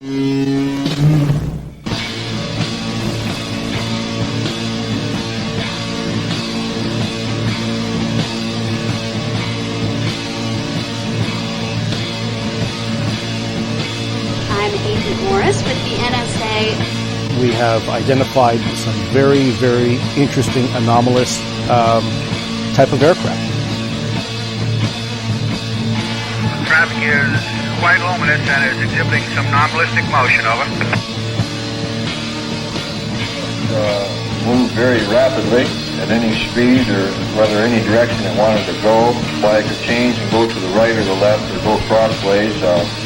We have identified some very, very interesting anomalous type of aircraft. Traffic is quite luminous and is exhibiting some non-ballistic motion, over. Move very rapidly at any speed or whether any direction it wanted to go. Flag could change and go to the right or the left or go crossways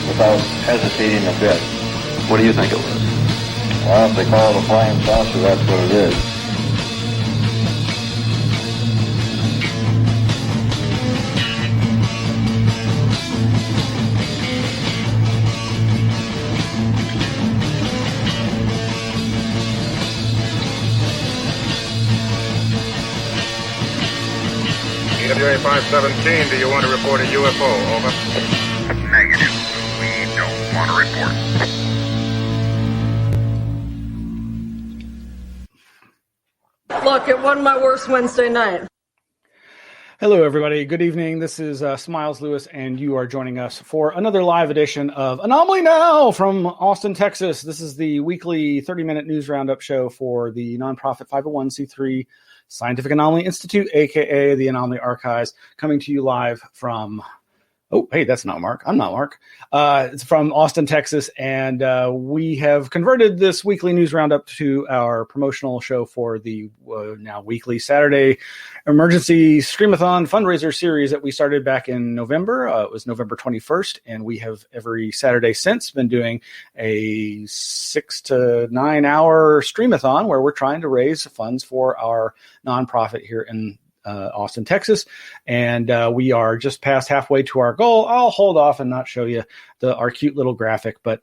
without hesitating a bit. What do you think it was? Well, if they call it a flying saucer, that's what it is. EWA 517, do you want to report a UFO? Over. Negative. We don't want to report. Look, it wasn't my worst Wednesday night. Hello, everybody. Good evening. This is Smiles Lewis, and you are joining us for another live edition of Anomaly-NOW from Austin, Texas. This is the weekly 30-minute news roundup show for the nonprofit 501c3 Scientific Anomaly Institute, a.k.a. the Anomaly Archives, coming to you live from... Oh, hey, that's not Mark. I'm not Mark. It's from Austin, Texas, and we have converted this weekly news roundup to our promotional show for the now weekly Saturday emergency STREAMATHON fundraiser series that we started back in November. It was November 21st, and we have every Saturday since been doing a 6 to 9 hour STREAMATHON where we're trying to raise funds for our nonprofit here in Austin, Texas, and we are just past halfway to our goal. I'll hold off and not show you our cute little graphic, but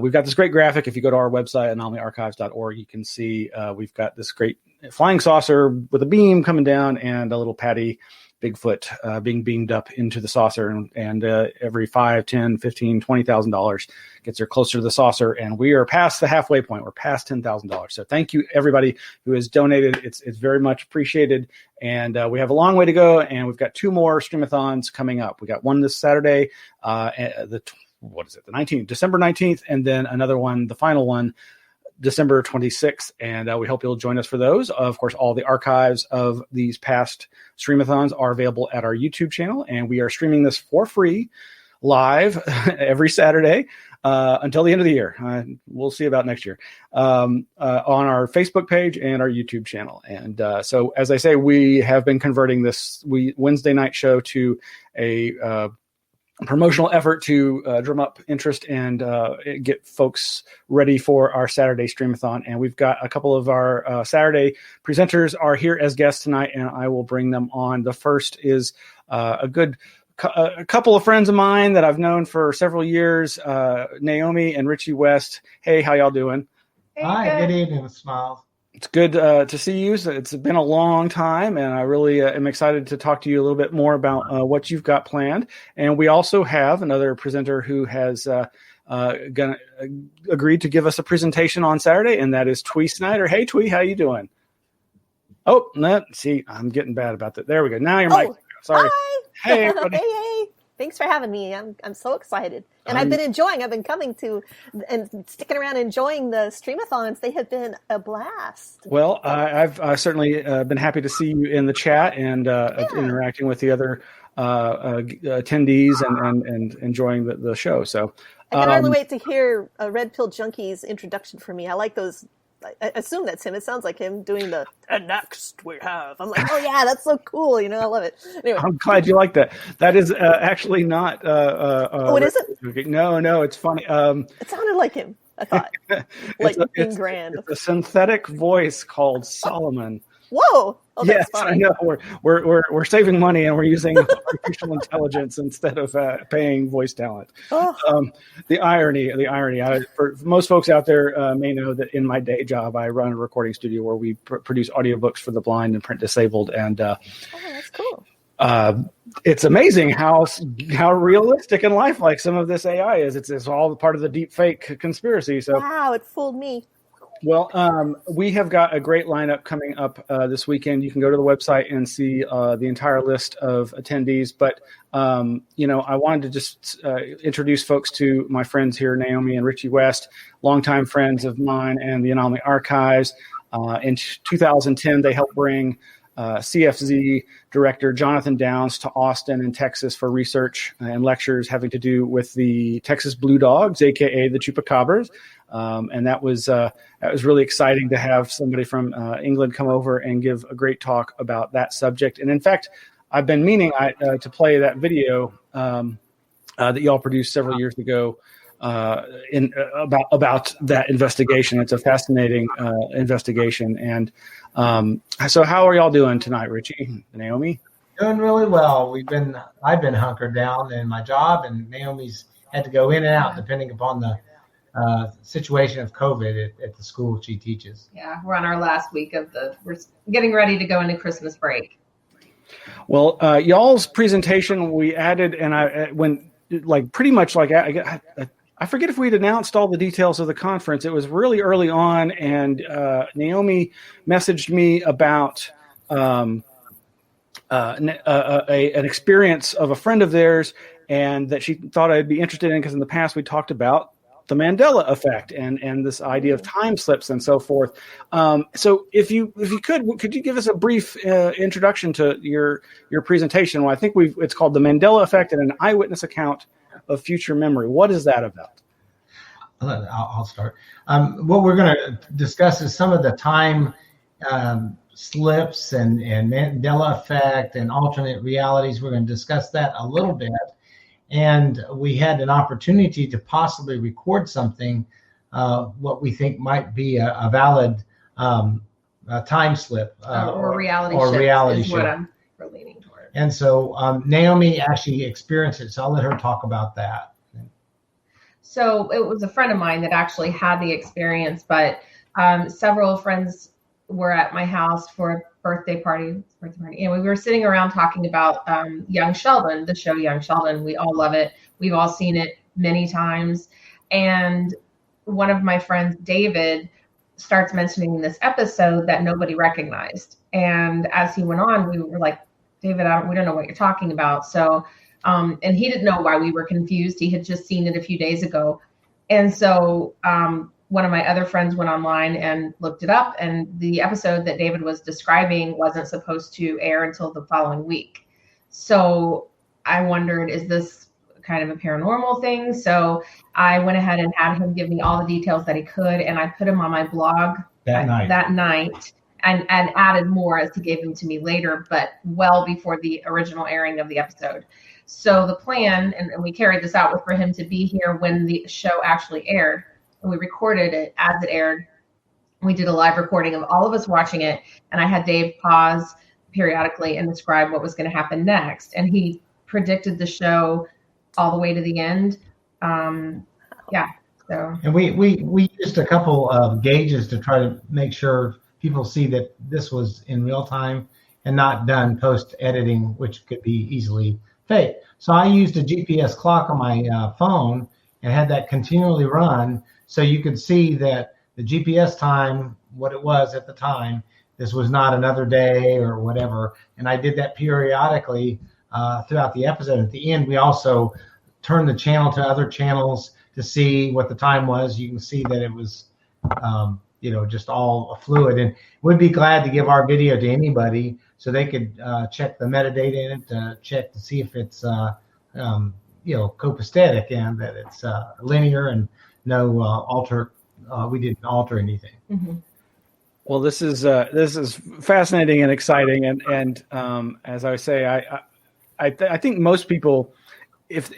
we've got this great graphic. If you go to our website, AnomalyArchives.org, you can see we've got this great flying saucer with a beam coming down and a little Patty Bigfoot being beamed up into the saucer, and every $5, $10, $15, $20,000 gets her closer to the saucer, and we are past the halfway point. We're past $10,000. So thank you, everybody who has donated. It's very much appreciated, and we have a long way to go, and we've got 2 more Streamathons coming up. We got one this Saturday, the 19th, December 19th, and then another one, the final one, December 26th, and we hope you'll join us for those. Of course, all the archives of these past Streamathons are available at our YouTube channel, and we are streaming this for free live every Saturday until the end of the year. We'll see about next year on our Facebook page and our YouTube channel. And so, as I say, we have been converting this Wednesday night show to a promotional effort to drum up interest and get folks ready for our Saturday Streamathon. And we've got a couple of our Saturday presenters are here as guests tonight, and I will bring them on. The first is a couple of friends of mine that I've known for several years, Naomi and Richie West. Hey, how y'all doing? Hey, hi, good evening, Smiles. It's good to see you. So it's been a long time, and I really am excited to talk to you a little bit more about what you've got planned. And we also have another presenter who has agreed to give us a presentation on Saturday, and that is Twee Snider. Hey, Twee, how you doing? Oh, see, I'm getting bad about that. There we go. Now you're mic. Sorry. Hi. Hey, everybody. Hey. Thanks for having me. I'm so excited. And I've been coming to and sticking around enjoying the Streamathons. They have been a blast. Well, I've certainly been happy to see you in the chat and interacting with the other attendees and enjoying the show. So I can hardly wait to hear Red Pill Junkie's introduction for me. I like those. I assume that's him. It sounds like him doing the "and next we have." I'm like, oh yeah, that's so cool. I love it. Anyway, I'm glad you like that. That is actually not. What is it? No, it's funny. It sounded like him. I thought, like in grand. It's a synthetic voice called Solomon. Whoa! Oh, yes, I know. We're saving money and we're using artificial intelligence instead of paying voice talent. Oh. The irony. For most folks out there may know that in my day job, I run a recording studio where we produce audiobooks for the blind and print disabled. And that's cool. It's amazing how realistic and lifelike some of this AI is. It's all part of the deep fake conspiracy. So wow, it fooled me. Well, we have got a great lineup coming up this weekend. You can go to the website and see the entire list of attendees. But, I wanted to just introduce folks to my friends here, Naomi and Richie West, longtime friends of mine and the Anomaly Archives. In 2010, they helped bring CFZ director Jonathan Downs to Austin in Texas for research and lectures having to do with the Texas Blue Dogs, aka the Chupacabras. And that was really exciting to have somebody from England come over and give a great talk about that subject. And in fact, I've been meaning to play that video that y'all produced several years ago about that investigation. It's a fascinating investigation. And so, how are y'all doing tonight, Richie, Naomi? Doing really well. I've been hunkered down in my job, and Naomi's had to go in and out depending upon the situation of COVID at the school she teaches. Yeah, we're on our last week we're getting ready to go into Christmas break. Well, y'all's presentation we added, and I forget if we'd announced all the details of the conference. It was really early on, and Naomi messaged me about an experience of a friend of theirs, and that she thought I'd be interested in because in the past we talked about the Mandela effect and this idea of time slips and so forth. So if you could you give us a brief introduction to your presentation? Well, I think it's called the Mandela effect and an eyewitness account of future memory. What is that about? I'll start. What we're going to discuss is some of the time slips and Mandela effect and alternate realities. We're going to discuss that a little bit. And we had an opportunity to possibly record something, what we think might be a valid time slip. Or reality shift is what I'm leaning toward. And so Naomi actually experienced it, so I'll let her talk about that. So it was a friend of mine that actually had the experience, but several friends were at my house for a birthday party, and we were sitting around talking about Young Sheldon, the show Young Sheldon. We all love it. We've all seen it many times. And one of my friends, David, starts mentioning this episode that nobody recognized. And as he went on, we were like, David, we don't know what you're talking about. So, and he didn't know why we were confused. He had just seen it a few days ago. And so one of my other friends went online and looked it up, and the episode that David was describing wasn't supposed to air until the following week. So I wondered, is this kind of a paranormal thing? So I went ahead and had him give me all the details that he could, and I put him on my blog that night and added more as he gave them to me later, but well before the original airing of the episode. So the plan, and we carried this out, was for him to be here when the show actually aired. And we recorded it as it aired. We did a live recording of all of us watching it. And I had Dave pause periodically and describe what was going to happen next. And he predicted the show all the way to the end. So. And we used a couple of gauges to try to make sure people see that this was in real time and not done post editing, which could be easily fake. So I used a GPS clock on my phone and had that continually run, so you could see that the GPS time, what it was at the time, this was not another day or whatever. And I did that periodically throughout the episode. At the end, we also turned the channel to other channels to see what the time was. You can see that it was, just all fluid. And we'd be glad to give our video to anybody so they could check the metadata in it, to check to see if it's, copacetic and that it's linear and no we didn't alter anything. Mm-hmm. Well, this is fascinating and exciting, and as I say, I think most people, if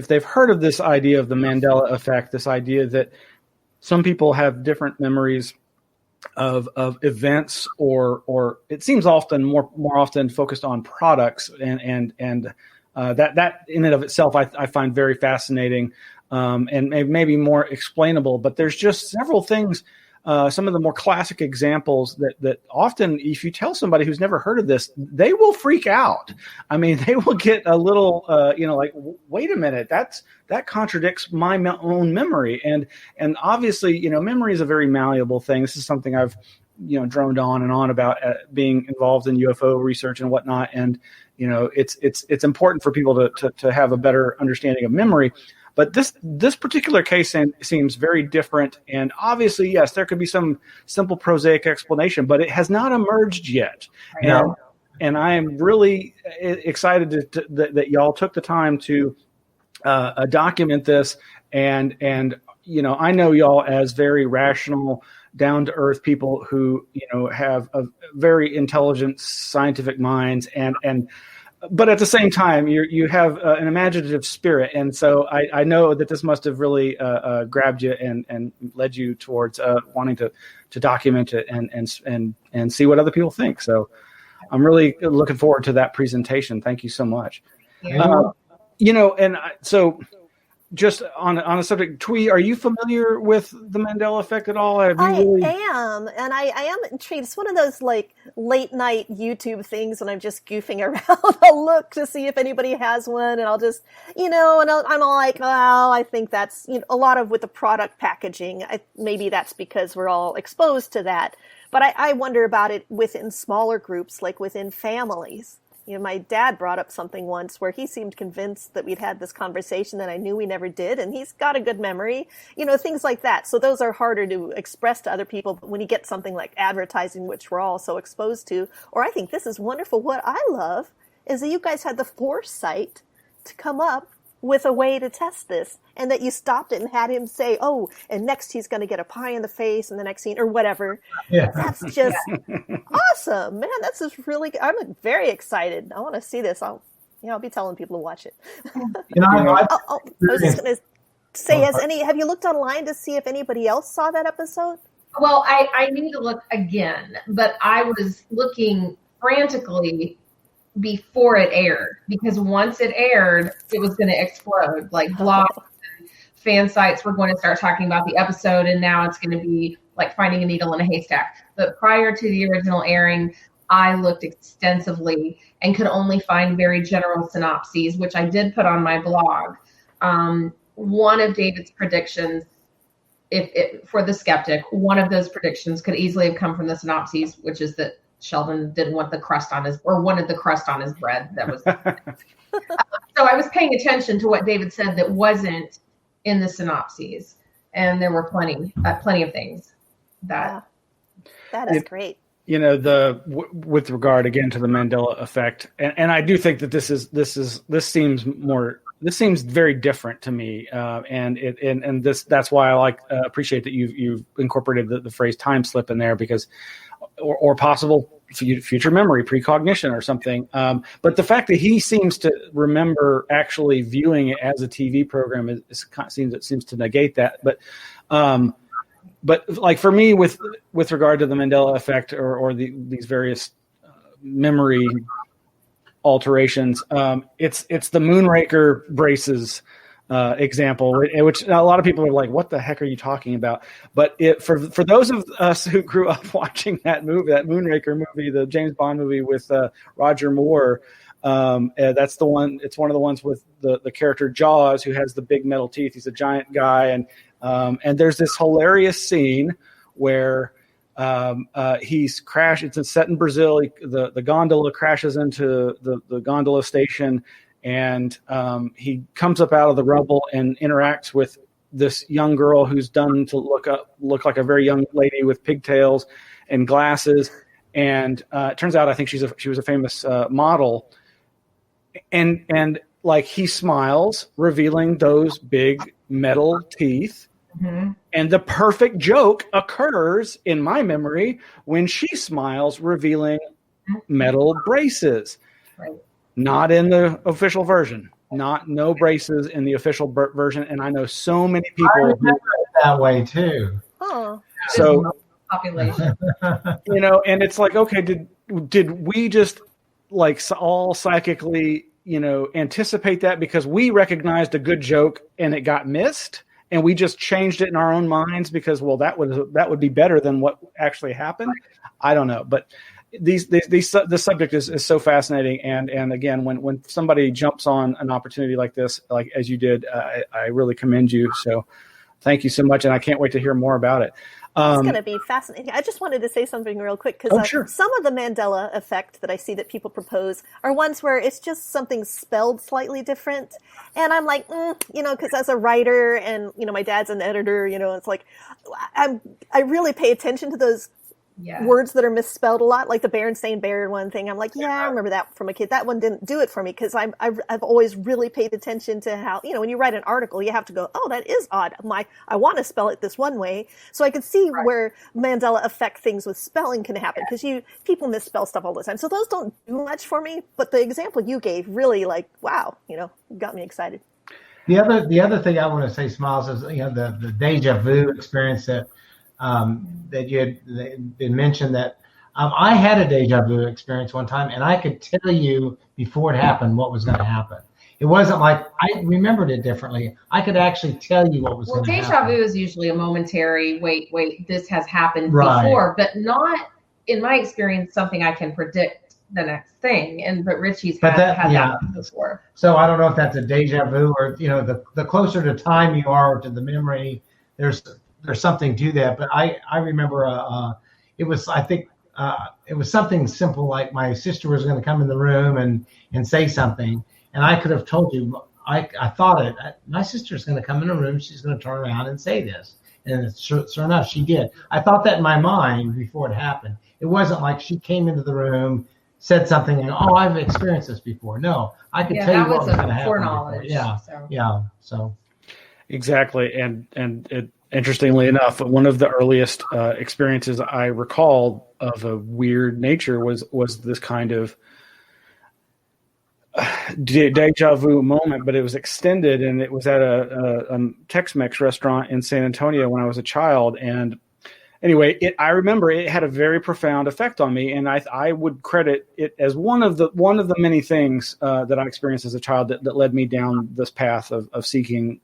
they've heard of this idea of the Mandela effect, this idea that some people have different memories of events, or it seems often more often focused on products, and that in and of itself I find very fascinating. And maybe more explainable, but there's just several things some of the more classic examples that often, if you tell somebody who's never heard of this, they will freak out. I mean, they will get a little, like, wait a minute, that contradicts my own memory. And obviously, memory is a very malleable thing. This is something I've, droned on and on about being involved in UFO research and whatnot. And, it's important for people to have a better understanding of memory. But this particular case seems very different. And obviously, yes, there could be some simple prosaic explanation, but it has not emerged yet. No. And I am really excited that y'all took the time to document this. And I know y'all as very rational, down-to-earth people who, have a very intelligent scientific minds but at the same time, you have an imaginative spirit, and so I know that this must have really grabbed you and led you towards wanting to document it and see what other people think. So I'm really looking forward to that presentation. Thank you so much. Yeah. So just on a subject, Twee, are you familiar with the Mandela effect at all? I am, and I am intrigued. It's one of those like late night YouTube things when I'm just goofing around. I'll look to see if anybody has one, and I'll just, I'm all like, well, I think that's a lot of with the product packaging. Maybe that's because we're all exposed to that. But I wonder about it within smaller groups, like within families. My dad brought up something once where he seemed convinced that we'd had this conversation that I knew we never did, and he's got a good memory, things like that. So those are harder to express to other people. But when you get something like advertising, which we're all so exposed to, or I think this is wonderful. What I love is that you guys had the foresight to come up with a way to test this, and that you stopped it and had him say, oh, and next he's going to get a pie in the face in the next scene or whatever. Yeah. That's just awesome, man. That's just really good. I'm very excited. I want to see this. I'll be telling people to watch it. I was just going to say, have you looked online to see if anybody else saw that episode? Well, I need to look again, but I was looking frantically before it aired, because once it aired, it was going to explode. Like blogs and fan sites were going to start talking about the episode, and now it's going to be like finding a needle in a haystack. But prior to the original airing, I looked extensively and could only find very general synopses, which I did put on my blog. One of David's predictions, for the skeptic, one of those predictions could easily have come from the synopses, which is that Sheldon didn't want the crust on wanted the crust on his bread. That was so I was paying attention to what David said that wasn't in the synopses, and there were plenty of things that is great. With regard again to the Mandela effect, and I do think that this seems very different to me, and that's why I appreciate that you've incorporated the phrase time slip in there, because or possible future memory, precognition or something. But the fact that he seems to remember actually viewing it as a TV program seems to negate that. But like for me, with regard to the Mandela effect or these various memory alterations, it's the Moonraker braces example, which a lot of people are like, "What the heck are you talking about?" But for those of us who grew up watching that movie, that Moonraker movie, the James Bond movie with Roger Moore, that's the one. It's one of the ones with the character Jaws, who has the big metal teeth. He's a giant guy, and there's this hilarious scene where he's crashed. It's set in Brazil. The gondola crashes into the gondola station. And he comes up out of the rubble and interacts with this young girl who's done to look like a very young lady with pigtails and glasses. And it turns out I think she was a famous model. And like he smiles, revealing those big metal teeth. Mm-hmm. And the perfect joke occurs in my memory when she smiles, revealing metal braces. Right. Not in the official version. No braces in the official version. And I know so many people I remember it that way too. Oh. So population. And it's like, okay, did we just like all psychically, anticipate that because we recognized a good joke and it got missed? and we just changed it in our own minds because, well, that would be better than what actually happened. I don't know, but this subject is so fascinating, and again, when somebody jumps on an opportunity like this, like as you did, I really commend you. So thank you so much, and I can't wait to hear more about it. It's going to be fascinating. I just wanted to say something real quick because sure. Some of the Mandela effect that I see that people propose are ones where it's just something spelled slightly different. And I'm like, because as a writer and, my dad's an editor, it's like I really pay attention to those words that are misspelled a lot, like the Berenstain Bear one thing. I'm like, I remember that from a kid. That one didn't do it for me because I've always really paid attention to how, when you write an article, you have to go, oh, that is odd. I want to spell it this one way. So I could see where Mandela effect things with spelling can happen because people misspell stuff all the time. So those don't do much for me. But the example you gave really wow, got me excited. The other thing I want to say, Smiles, is the deja vu experience that you had been mentioned that I had a deja vu experience one time, and I could tell you before it happened what was going to happen. It wasn't like I remembered it differently. I could actually tell you what was going to happen. Well, deja vu is usually a momentary, wait, this has happened before, but not, in my experience, something I can predict the next thing. But Richie's had that before. So I don't know if that's a deja vu or, the closer to time you are to the memory, there's something to that, but I remember it was something simple like my sister was going to come in the room and say something, and I could have told you I thought it. My sister's going to come in the room, she's going to turn around and say this, and sure enough she did. I thought that in my mind before it happened. It wasn't like she came into the room, said something, and I've experienced this before. No, I could tell you what was going to happen. Foreknowledge. So exactly, and it. Interestingly enough, one of the earliest experiences I recall of a weird nature was this kind of deja vu moment, but it was extended, and it was at a Tex-Mex restaurant in San Antonio when I was a child. And anyway, I remember it had a very profound effect on me, and I would credit it as one of the many things that I experienced as a child that led me down this path of seeking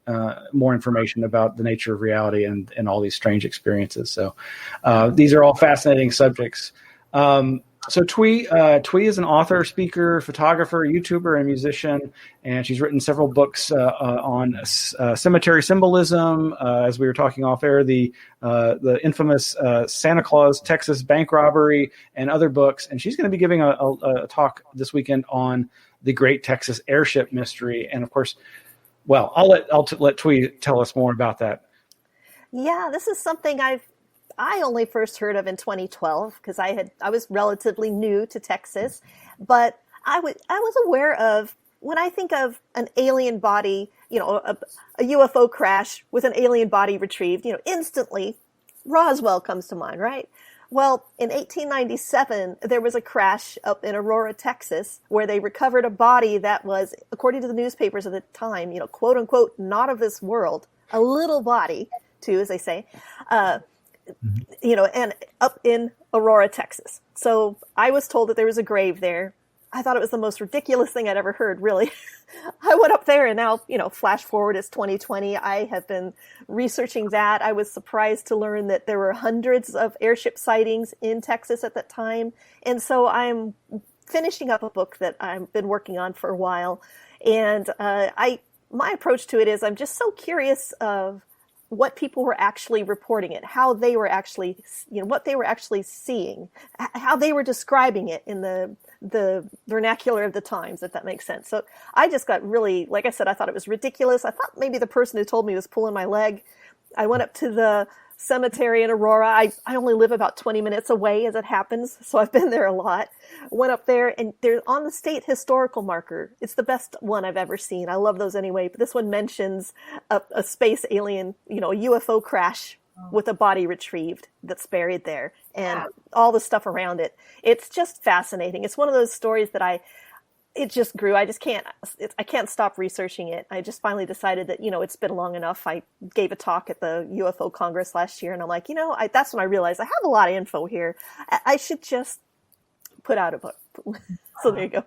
more information about the nature of reality and all these strange experiences. So these are all fascinating subjects. So Twee is an author, speaker, photographer, YouTuber, and musician, and she's written several books on cemetery symbolism. As we were talking off air, the infamous Santa Claus, Texas bank robbery, and other books. And she's going to be giving a talk this weekend on the Great Texas Airship mystery. And of course, well, I'll let Twee tell us more about that. Yeah, this is something I only first heard of in 2012 because I was relatively new to Texas, but I was aware of, when I think of an alien body, a UFO crash with an alien body retrieved, instantly Roswell comes to mind, right? Well, in 1897, there was a crash up in Aurora, Texas, where they recovered a body that was, according to the newspapers at the time, quote unquote, not of this world, a little body too, as they say, and up in Aurora, Texas. So I was told that there was a grave there. I thought it was the most ridiculous thing I'd ever heard, really. I went up there, and now, flash forward, it's 2020. I have been researching that. I was surprised to learn that there were hundreds of airship sightings in Texas at that time. And so I'm finishing up a book that I've been working on for a while. And my approach to it is I'm just so curious of what people were actually reporting it, how they were actually, what they were actually seeing, how they were describing it in the vernacular of the times, if that makes sense. So I just got really, like I said, I thought it was ridiculous. I thought maybe the person who told me was pulling my leg. I went up to the cemetery in Aurora. I only live about 20 minutes away, as it happens, so I've been there a lot. Went up there, and they're on the state historical marker. It's the best one I've ever seen. I love those anyway, but this one mentions a space alien, a UFO crash with a body retrieved that's buried there, and all the stuff around it. It's just fascinating. It's one of those stories that it just grew. I can't stop researching it. I just finally decided that, it's been long enough. I gave a talk at the UFO Congress last year, and I'm like, that's when I realized I have a lot of info here. I should just put out a book. So there you go.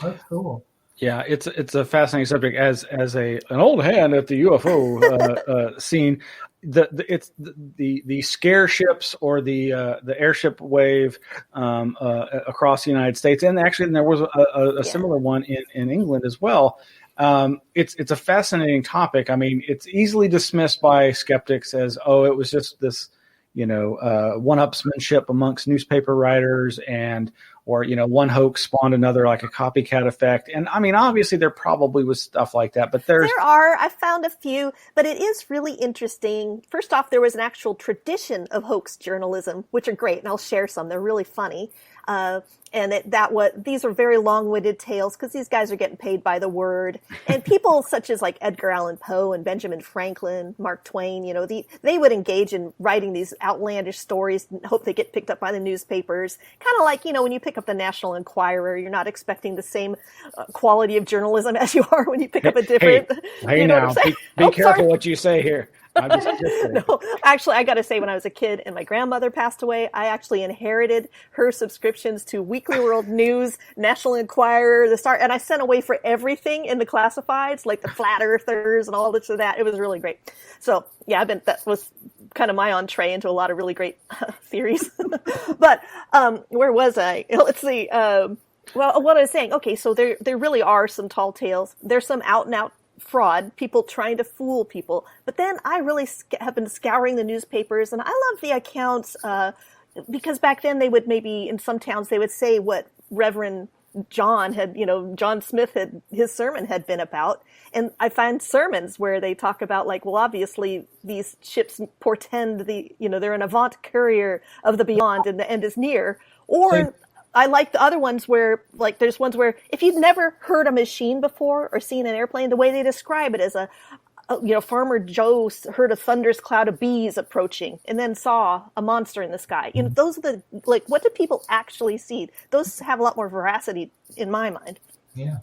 That's cool. Yeah, it's a fascinating subject. As an old hand at the UFO scene, the scare ships or the airship wave across the United States, and actually there was a similar one in England as well. It's a fascinating topic. I mean, it's easily dismissed by skeptics as, oh, it was just this, one-upsmanship amongst newspaper writers, or one hoax spawned another, like a copycat effect. And I mean, obviously there probably was stuff like that, but I found a few, but it is really interesting. First off, there was an actual tradition of hoax journalism, which are great, and I'll share some. They're really funny. These are very long-winded tales because these guys are getting paid by the word. And people such as like Edgar Allan Poe and Benjamin Franklin, Mark Twain, they would engage in writing these outlandish stories and hope they get picked up by the newspapers. Kind of like, when you pick up the National Enquirer, you're not expecting the same quality of journalism as you are when you pick up a different. Hey now, be careful what you say here. No, actually, I got to say, when I was a kid and my grandmother passed away, I actually inherited her subscriptions to Weekly World News, National Enquirer, The Star, and I sent away for everything in the classifieds, like the Flat Earthers and all this and that. It was really great. So, yeah, that was kind of my entree into a lot of really great theories. But where was I? Let's see. Well, what I was saying, okay, so there really are some tall tales. There's some out-and-out fraud, people trying to fool people. But then I really have been scouring the newspapers, and I love the accounts because back then they would maybe, in some towns, they would say what Reverend John John Smith his sermon had been about. And I find sermons where they talk about, like, well, obviously these ships portend they're an avant courier of the beyond and the end is near. Or I like the other ones where, like, there's ones where if you've never heard a machine before or seen an airplane, the way they describe it is Farmer Joe heard a thunderous cloud of bees approaching and then saw a monster in the sky. Those are what do people actually see? Those have a lot more veracity in my mind. Yeah.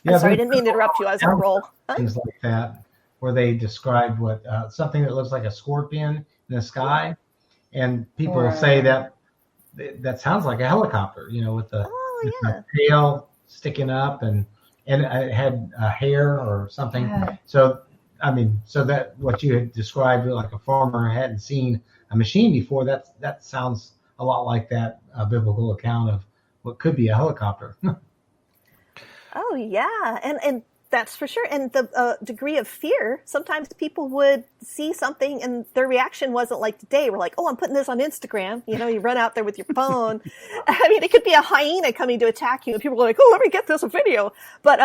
I'm sorry, I didn't mean to interrupt you. I was on a roll. Things like that, where they describe something that looks like a scorpion in the sky, and people say that sounds like a helicopter, with the tail sticking up and it had hair or something. Yeah. So that what you had described, like a farmer hadn't seen a machine before, that sounds a lot like that biblical account of what could be a helicopter. Oh yeah, and that's for sure. And the degree of fear, sometimes people would see something and their reaction wasn't like today. We're like, oh, I'm putting this on Instagram. You run out there with your phone. I mean, it could be a hyena coming to attack you and people are like, oh, let me get this video. But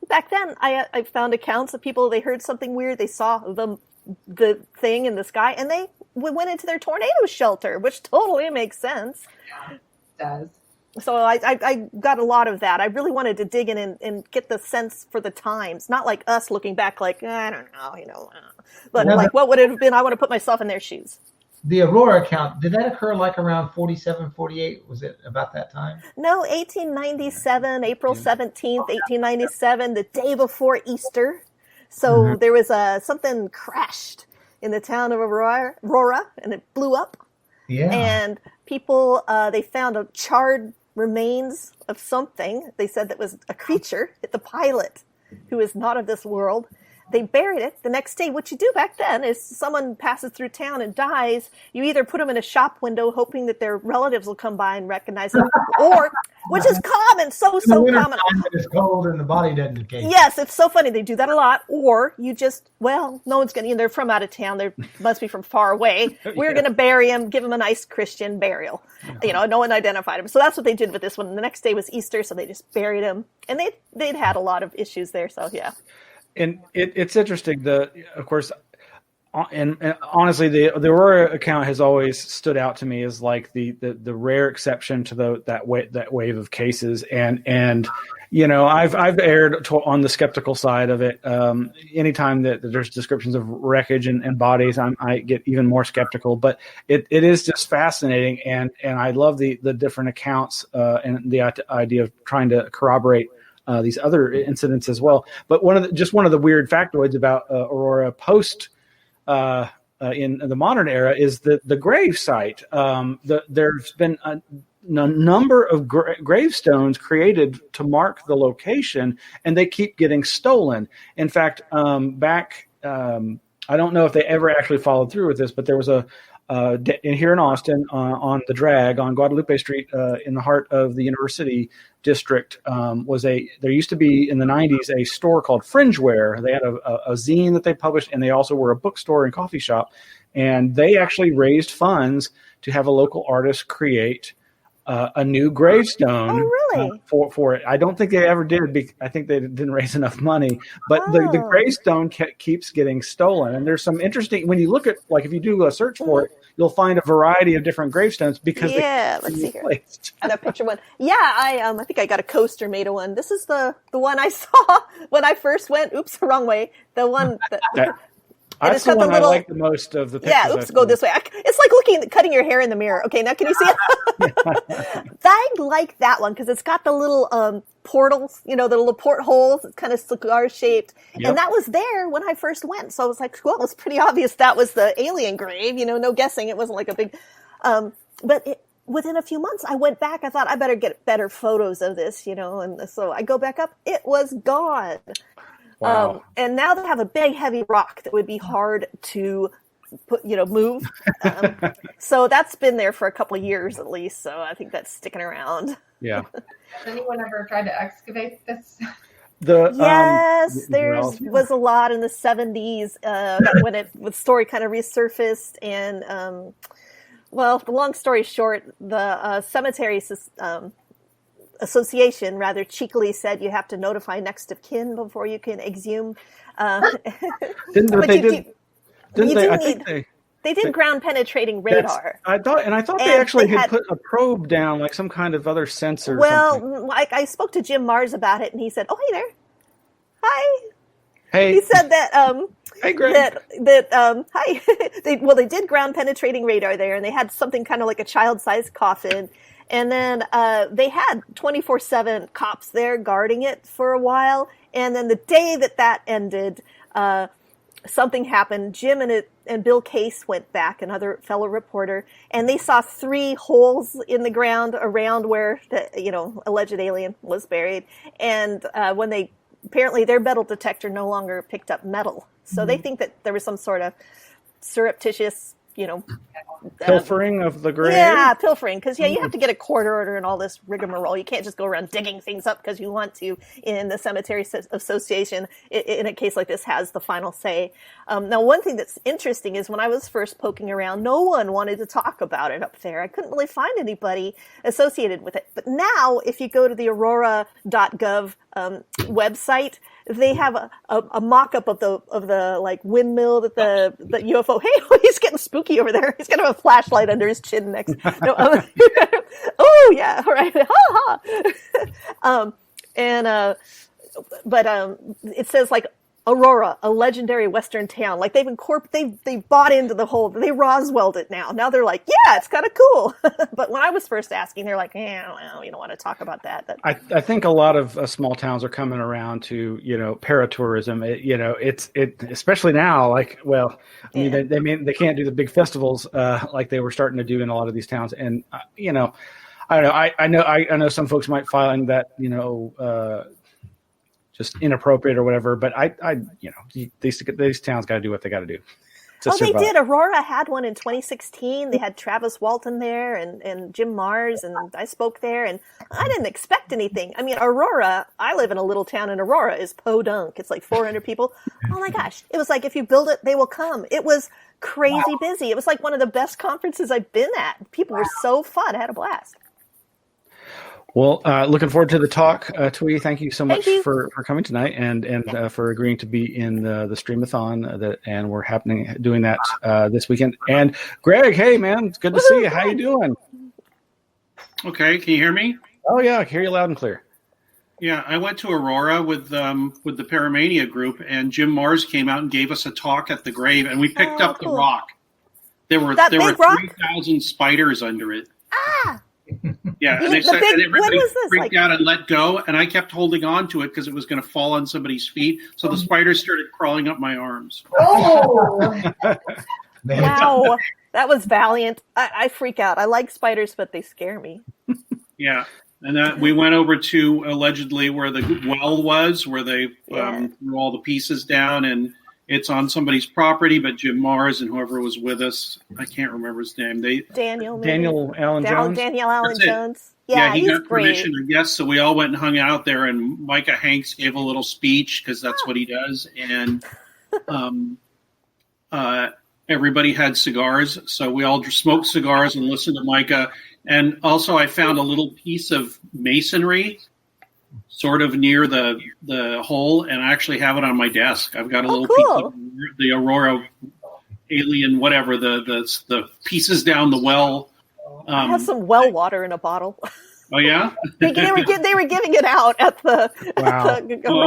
back then I found accounts of people, they heard something weird. They saw the thing in the sky and they went into their tornado shelter, which totally makes sense. Yeah, it does. So I got a lot of that. I really wanted to dig in and get the sense for the times, not like us looking back like, I don't know, but what would it have been? I want to put myself in their shoes. The Aurora account, did that occur like around 47, 48? Was it about that time? No, 1897, April 17th, 1897, the day before Easter. So there was something crashed in the town of Aurora and it blew up. Yeah. And people, they found a charred remains of something. They said that was a creature, the pilot, who is not of this world. They buried it. The next day, what you do back then is someone passes through town and dies. You either put them in a shop window hoping that their relatives will come by and recognize them, or, which is common, so common. It's cold and the body doesn't decay. Yes, it's so funny. They do that a lot. Or you just, no one's going to, they're from out of town. They must be from far away. We're going to bury him, give him a nice Christian burial. No one identified him. So that's what they did with this one. The next day was Easter, so they just buried him. And they'd had a lot of issues there, so yeah. And it's interesting. Of course, and honestly, the Aurora account has always stood out to me as like the rare exception to that wave of cases. And I've erred on the skeptical side of it. Anytime that there's descriptions of wreckage and bodies, I get even more skeptical. But it is just fascinating, and I love the different accounts and the idea of trying to corroborate these other incidents as well. But one of the weird factoids about Aurora post in the modern era is the grave site. There's been number of gravestones created to mark the location, and they keep getting stolen. In fact, back, I don't know if they ever actually followed through with this, but there was here in Austin on the Drag on Guadalupe Street in the heart of the University District there used to be in the 90s a store called Fringeware. They had a zine that they published, and they also were a bookstore and coffee shop, and they actually raised funds to have a local artist create a new gravestone. Oh, really? For it. I don't think they ever did. I think they didn't raise enough money. But the gravestone keeps getting stolen. And there's some interesting, when you look at, like, if you do a search for it, you'll find a variety of different gravestones because let's see here. I got a picture one. Yeah, I think I got a coaster made of one. This is the one I saw when I first went. Oops, the wrong way. The one that. That's the one I like the most of the pictures. Yeah, oops, go this way. It's like cutting your hair in the mirror. Okay, now can you see it? I like that one because it's got the little portals, the little portholes. It's kind of cigar shaped. Yep. And that was there when I first went. So I was like, well, it was pretty obvious that was the alien grave. No guessing. It wasn't like a big... but within a few months, I went back. I thought I better get better photos of this, and so I go back up. It was gone. Wow. And now they have a big, heavy rock that would be hard to move. So that's been there for a couple of years at least. So I think that's sticking around. Yeah. Has anyone ever tried to excavate this? Yes, was a lot in the 70s when the story kind of resurfaced. And, the long story short, the cemetery association rather cheekily said you have to notify next of kin before you can exhume. They did ground penetrating radar. I thought they actually had put a probe down, like some kind of other sensor. Well, I spoke to Jim Mars about it, and he said, "Oh, hey there, hi." Hey. He said that. Hey, Greg. Hi. They did ground penetrating radar there, and they had something kind of like a child-sized coffin. And then they had 24/7 cops there guarding it for a while. And then the day that ended, something happened. Jim and Bill Case went back, another fellow reporter, and they saw 3 holes in the ground around where the alleged alien was buried. And apparently their metal detector no longer picked up metal, so they think that there was some sort of surreptitious. Pilfering of the grave? Yeah, pilfering. Because, you have to get a court order and all this rigmarole. You can't just go around digging things up because you want to. In the Cemetery Association, in a case like this, has the final say. Now, one thing that's interesting is when I was first poking around, no one wanted to talk about it up there. I couldn't really find anybody associated with it. But now, if you go to the aurora.gov website, they have a mock-up of the like windmill that the UFO. Hey, he's getting spooky over there. He's got a flashlight under his chin next. No, oh yeah, all right. Ha ha. But it says like Aurora, a legendary Western town. Like they bought into the whole. They Roswelled it now. Now they're like, yeah, it's kind of cool. But when I was first asking, they're like, well, you don't want to talk about that. But I think a lot of small towns are coming around to paratourism. It especially now. Like, well, I mean, they can't do the big festivals like they were starting to do in a lot of these towns. And I don't know. I know some folks might find that just inappropriate or whatever, but these towns got to do what they got to do. They did. Aurora had one in 2016. They had Travis Walton there and Jim Mars, and I spoke there, and I didn't expect anything. I mean, Aurora, I live in a little town, and Aurora is podunk. It's like 400 people. Oh my gosh. It was like, if you build it, they will come. It was crazy busy. It was like one of the best conferences I've been at. People were so fun. I had a blast. Well, looking forward to the talk, Twee. Thank you so much for coming tonight and for agreeing to be in the Streamathon. And we're doing that this weekend. And Greg, hey man, it's good to see you. How you doing? Okay, can you hear me? Oh yeah, I hear you loud and clear. Yeah, I went to Aurora with the Paramania group, and Jim Mars came out and gave us a talk at the grave, and we picked up the rock. There were 3,000 spiders under it. Ah. Yeah, and everybody freaked out and let go, and I kept holding on to it because it was going to fall on somebody's feet. So the spiders started crawling up my arms. Oh, wow, that was valiant. I freak out. I like spiders, but they scare me. Yeah. And that we went over to allegedly where the well was, where they threw all the pieces down, and it's on somebody's property. But Jim Mars and whoever was with us, I can't remember his name. Daniel Allen Jones. Daniel Allen Jones. Yeah, he he's got great. permission, I guess. So we all went and hung out there, and Micah Hanks gave a little speech because that's what he does, and everybody had cigars, so we all smoked cigars and listened to Micah. And also, I found a little piece of masonry, sort of near the hole, and I actually have it on my desk. I've got a little piece of the Aurora alien, whatever the pieces down the well. I have some well water in a bottle. Oh yeah, they were giving it out at the. Wow.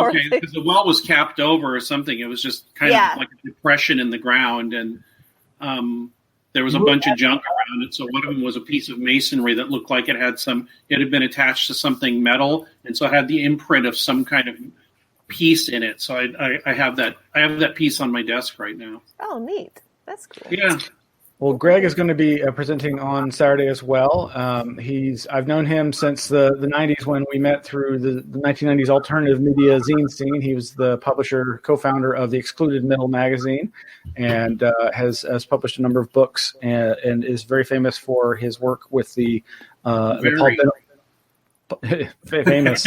Okay, because the well was capped over or something. It was just kind of like a depression in the ground, and there was a bunch of junk around it. So one of them was a piece of masonry that looked like it had been attached to something metal, and so it had the imprint of some kind of piece in it. So I have that piece on my desk right now. Oh, neat! That's cool. Yeah. Well, Greg is going to be presenting on Saturday as well. I've known him since the 90s when we met through the 1990s alternative media zine scene. He was the publisher, co-founder of the Excluded Middle magazine, and has published a number of books and is very famous for his work with the Paul famous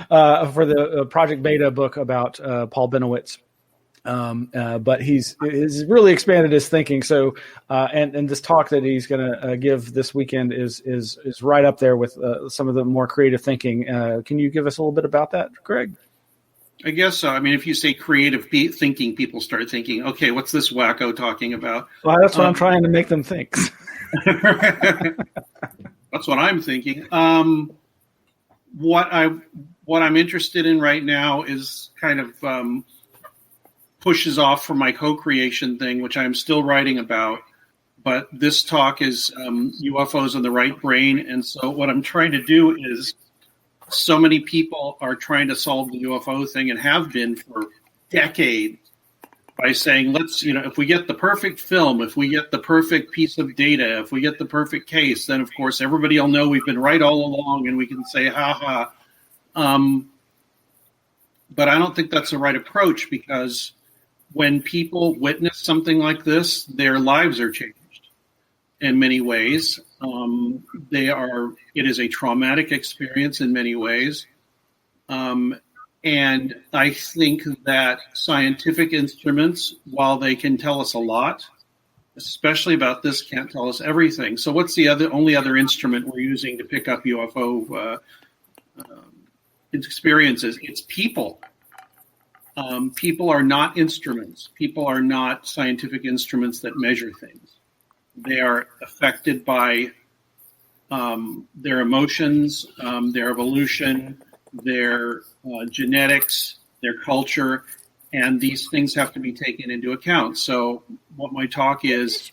for the Project Beta book about Paul Benowitz. But he's really expanded his thinking. So, and this talk that he's going to give this weekend is right up there with some of the more creative thinking. Can you give us a little bit about that, Greg? I guess so. I mean, if you say creative thinking, people start thinking, okay, what's this wacko talking about? Well, that's what I'm trying to make them think. That's what I'm thinking. What I'm interested in right now is kind of pushes off from my co-creation thing, which I'm still writing about. But this talk is UFOs in the right brain. And so what I'm trying to do is, so many people are trying to solve the UFO thing and have been for decades by saying, if we get the perfect film, if we get the perfect piece of data, if we get the perfect case, then of course everybody will know we've been right all along and we can say, ha ha. But I don't think that's the right approach, because when people witness something like this, their lives are changed in many ways. It is a traumatic experience in many ways. And I think that scientific instruments, while they can tell us a lot, especially about this, can't tell us everything. So what's the only other instrument we're using to pick up UFO experiences? It's people. People are not instruments. People are not scientific instruments that measure things. They are affected by their emotions, their evolution, their genetics, their culture, and these things have to be taken into account. So what my talk is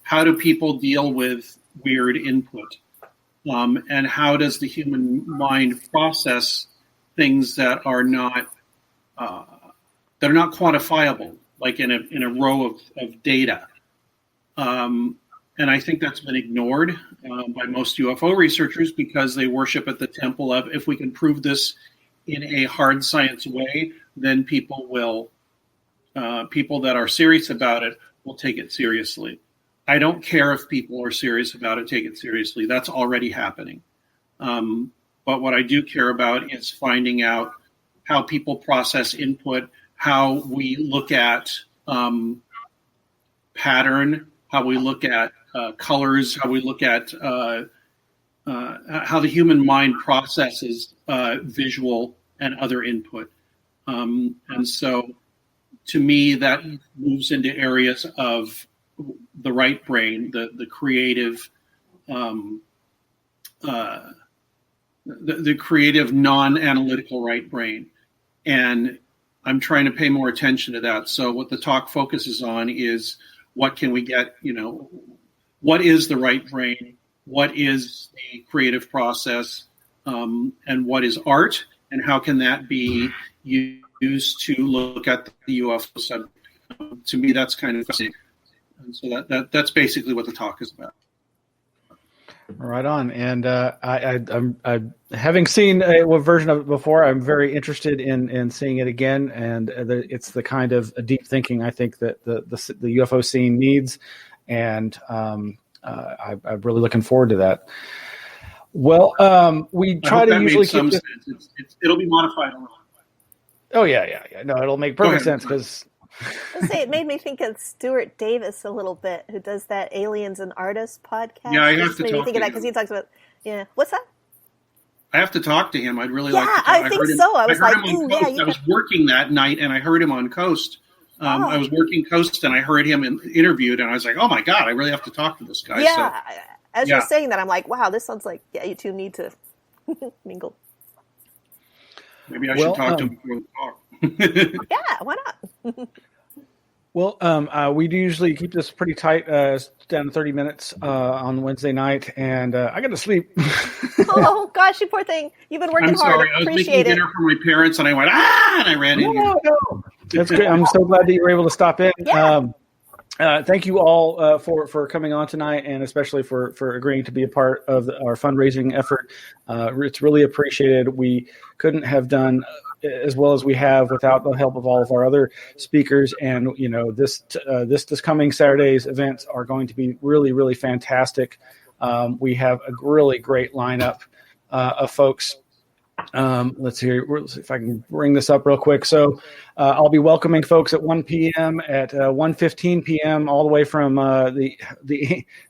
how do people deal with weird input? And how does the human mind process things that are not quantifiable, like in a row of data. And I think that's been ignored by most UFO researchers, because they worship at the temple of, if we can prove this in a hard science way, then people that are serious about it will take it seriously. I don't care if people are serious about it, take it seriously. That's already happening. But what I do care about is finding out how people process input, how we look at pattern, how we look at colors, how we look at how the human mind processes visual and other input. And so to me, that moves into areas of the right brain, the creative, the creative non-analytical right brain. And I'm trying to pay more attention to that. So what the talk focuses on is, what can we get, what is the right brain? What is the creative process? And what is art? And how can that be used to look at the UFO subject? To me, that's kind of fascinating. And so that's basically what the talk is about. Right on. And I'm having seen a version of it before. I'm very interested in seeing it again. And it's the kind of deep thinking I think that the UFO scene needs. And I'm really looking forward to that. Well, we try to usually keep this. It'll be modified a little. Oh yeah. No, it'll make perfect sense because. I'll say it made me think of Stuart Davis a little bit, who does that Aliens and Artists podcast. Yeah, I have to made me talk think to of that him. because he talks about what's that? I have to talk to him. I'd really Yeah, like to talk. I think so. I was like, ooh, yeah. I was working that night, and I heard him on Coast. I was working Coast, and I heard him interviewed, and I was like, oh my God, I really have to talk to this guy. Yeah, so, as you're saying that, I'm like, wow, this sounds like, you two need to mingle. Maybe I should talk to him before the talk. Yeah, why not? Well, we do usually keep this pretty tight, down to 30 minutes on Wednesday night, and I got to sleep. Oh, gosh, you poor thing. You've been working hard. Sorry. I was making dinner for my parents, and I went, and I ran in. No. That's great. I'm so glad that you were able to stop in. Yeah. Thank you all for coming on tonight, and especially for agreeing to be a part of our fundraising effort. It's really appreciated. We couldn't have done as well as we have without the help of all of our other speakers. And this coming Saturday's events are going to be really, really fantastic. We have a really great lineup of folks. Let's see if I can bring this up real quick. So I'll be welcoming folks at 1 p.m. at 1:15 p.m. all the way from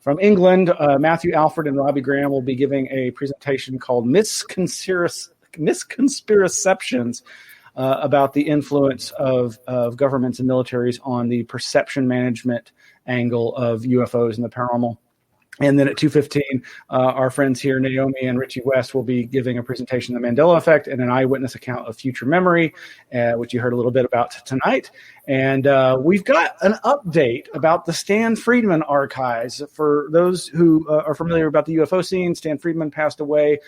from England. Matthew Alford and Robbie Graham will be giving a presentation called MisConspiraceptions about the influence of governments and militaries on the perception management angle of UFOs and the paranormal. And then at 2:15, our friends here, Naomi and Richie West, will be giving a presentation on the Mandela effect and an eyewitness account of future memory, which you heard a little bit about tonight. And we've got an update about the Stan Friedman archives. For those who are familiar about the UFO scene, Stan Friedman passed away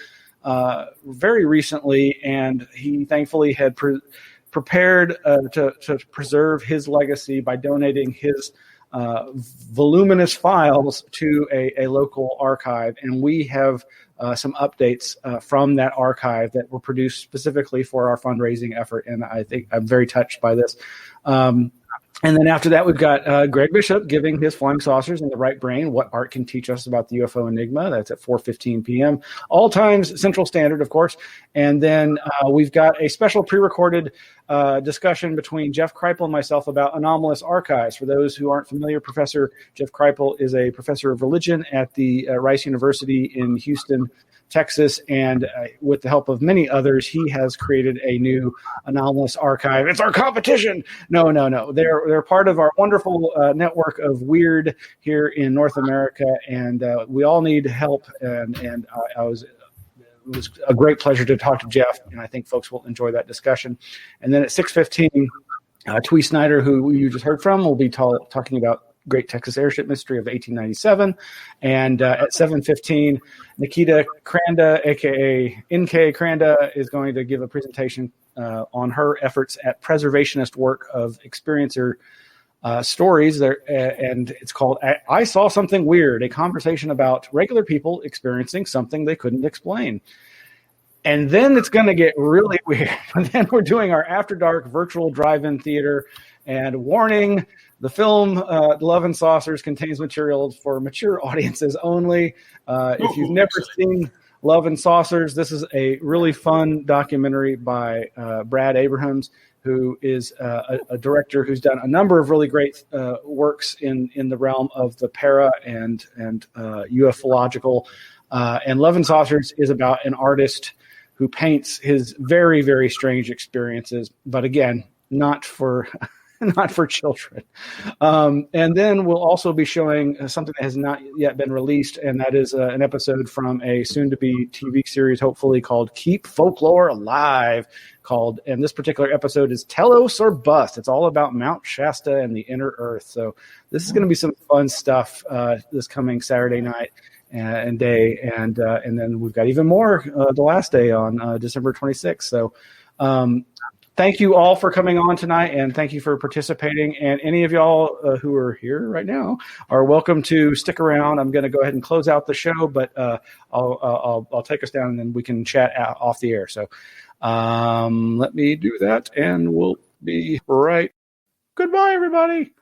very recently, and he thankfully had prepared to preserve his legacy by donating his voluminous files to a local archive, and we have some updates from that archive that were produced specifically for our fundraising effort, and I think I'm very touched by this. And then after that, we've got Greg Bishop giving his Flying Saucers in the Right Brain, What Art Can Teach Us About the UFO Enigma. That's at 4:15 p.m. All times Central Standard, of course. And then we've got a special pre-recorded discussion between Jeff Kripal and myself about Anomalous Archives. For those who aren't familiar, Professor Jeff Kripal is a professor of religion at the Rice University in Houston, Texas, and with the help of many others, he has created a new Anomalous archive. It's our competition. No. They're part of our wonderful network of weird here in North America, and we all need help. And it was a great pleasure to talk to Jeff, and I think folks will enjoy that discussion. And then at 6:15, Twee Snider, who you just heard from, will be talking about Great Texas Airship Mystery of 1897. And at 7:15, Nikita Kranda, a.k.a. NK Kranda, is going to give a presentation on her efforts at preservationist work of experiencer stories. And it's called I Saw Something Weird, a conversation about regular people experiencing something they couldn't explain. And then it's going to get really weird. And then we're doing our After Dark virtual drive-in theater. And warning, the film Love and Saucers contains material for mature audiences only. If you've never seen Love and Saucers, this is a really fun documentary by Brad Abrahams, who is a director who's done a number of really great works in the realm of the para and ufological. And Love and Saucers is about an artist who paints his very, very strange experiences, but again, not for children. And then we'll also be showing something that has not yet been released, and that is an episode from a soon-to-be TV series, hopefully, called Keep Folklore Alive. And this particular episode is Telos or Bust. It's all about Mount Shasta and the inner earth. So this is going to be some fun stuff this coming Saturday night and day. And then we've got even more the last day on December 26th. So thank you all for coming on tonight, and thank you for participating. And any of y'all who are here right now are welcome to stick around. I'm going to go ahead and close out the show, but I'll take us down, and then we can chat off the air. So let me do that, and we'll be right. Goodbye, everybody.